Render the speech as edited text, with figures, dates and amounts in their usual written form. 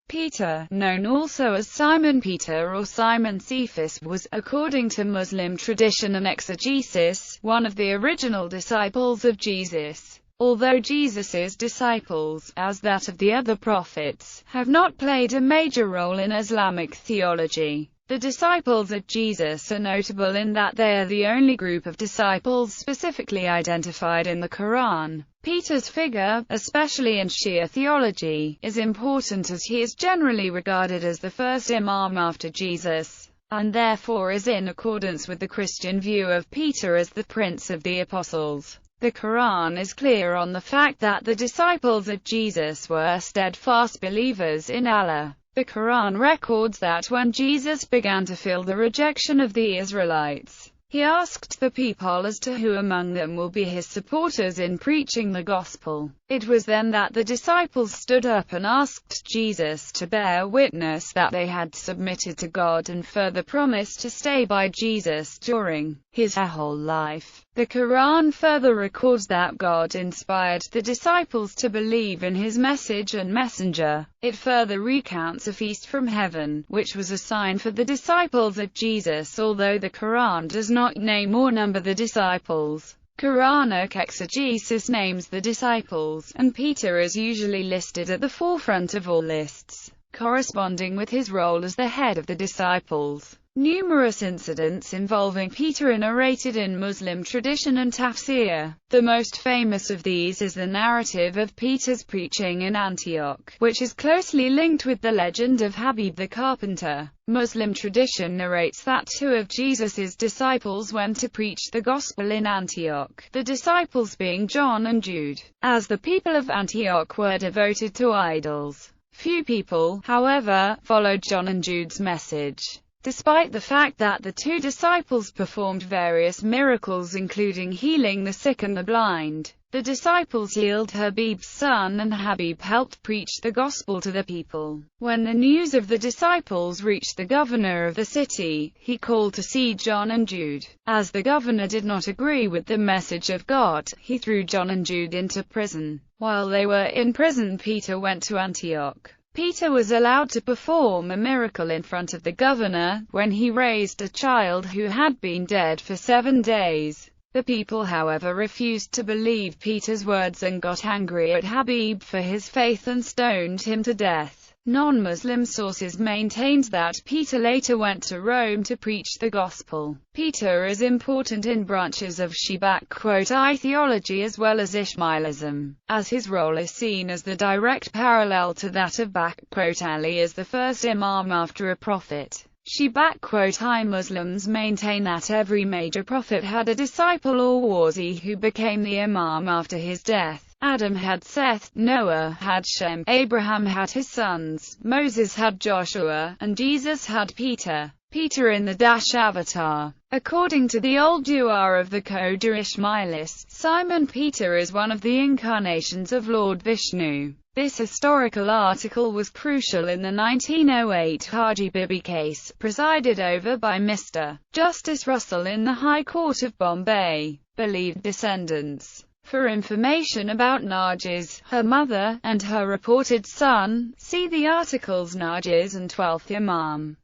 Peter, known also as Simon Peter or Simon Cephas, was, according to Muslim tradition and exegesis, one of the original disciples of Jesus. Although Jesus's disciples, as that of the other prophets, have not played a major role in Islamic theology, the disciples of Jesus are notable in that they are the only group of disciples specifically identified in the Quran. Peter's figure, especially in Shia theology, is important as he is generally regarded as the first imam after Jesus, and therefore is in accordance with the Christian view of Peter as the Prince of the Apostles. The Quran is clear on the fact that the disciples of Jesus were steadfast believers in Allah. The Quran records that when Jesus began to feel the rejection of the Israelites, he asked the people as to who among them will be his supporters in preaching the gospel. It was then that the disciples stood up and asked Jesus to bear witness that they had submitted to God and further promised to stay by Jesus during his whole life. The Quran further records that God inspired the disciples to believe in his message and messenger. It further recounts a feast from heaven, which was a sign for the disciples of Jesus, although the Quran does not name or number the disciples. Quranic exegesis names the disciples, and Peter is usually listed at the forefront of all lists, corresponding with his role as the head of the disciples. Numerous incidents involving Peter are narrated in Muslim tradition and tafsir. The most famous of these is the narrative of Peter's preaching in Antioch, which is closely linked with the legend of Habib the carpenter. Muslim tradition narrates that two of Jesus's disciples went to preach the gospel in Antioch, the disciples being John and Jude. As the people of Antioch were devoted to idols, few people, however, followed John and Jude's message. Despite the fact that the two disciples performed various miracles including healing the sick and the blind, the disciples healed Habib's son and Habib helped preach the gospel to the people. When the news of the disciples reached the governor of the city, he called to see John and Jude. As the governor did not agree with the message of God, he threw John and Jude into prison. While they were in prison, Peter went to Antioch. Peter was allowed to perform a miracle in front of the governor, when he raised a child who had been dead for 7 days. The people, however, refused to believe Peter's words and got angry at Habib for his faith and stoned him to death. Non-Muslim sources maintained that Peter later went to Rome to preach the gospel. Peter is important in branches of Shia theology as well as Ishmaelism, as his role is seen as the direct parallel to that of Ali as the first imam after a prophet. Shia Muslims maintain that every major prophet had a disciple or wasi who became the imam after his death. Adam had Seth, Noah had Shem, Abraham had his sons, Moses had Joshua, and Jesus had Peter. Peter in the Avatar. According to the old dua of the Koda Ishmaelists, Simon Peter is one of the incarnations of Lord Vishnu. This historical article was crucial in the 1908 Haji Bibi case, presided over by Mr. Justice Russell in the High Court of Bombay. Believed descendants. For information about Nargis, her mother, and her reported son, see the articles Nargis and 12th Imam.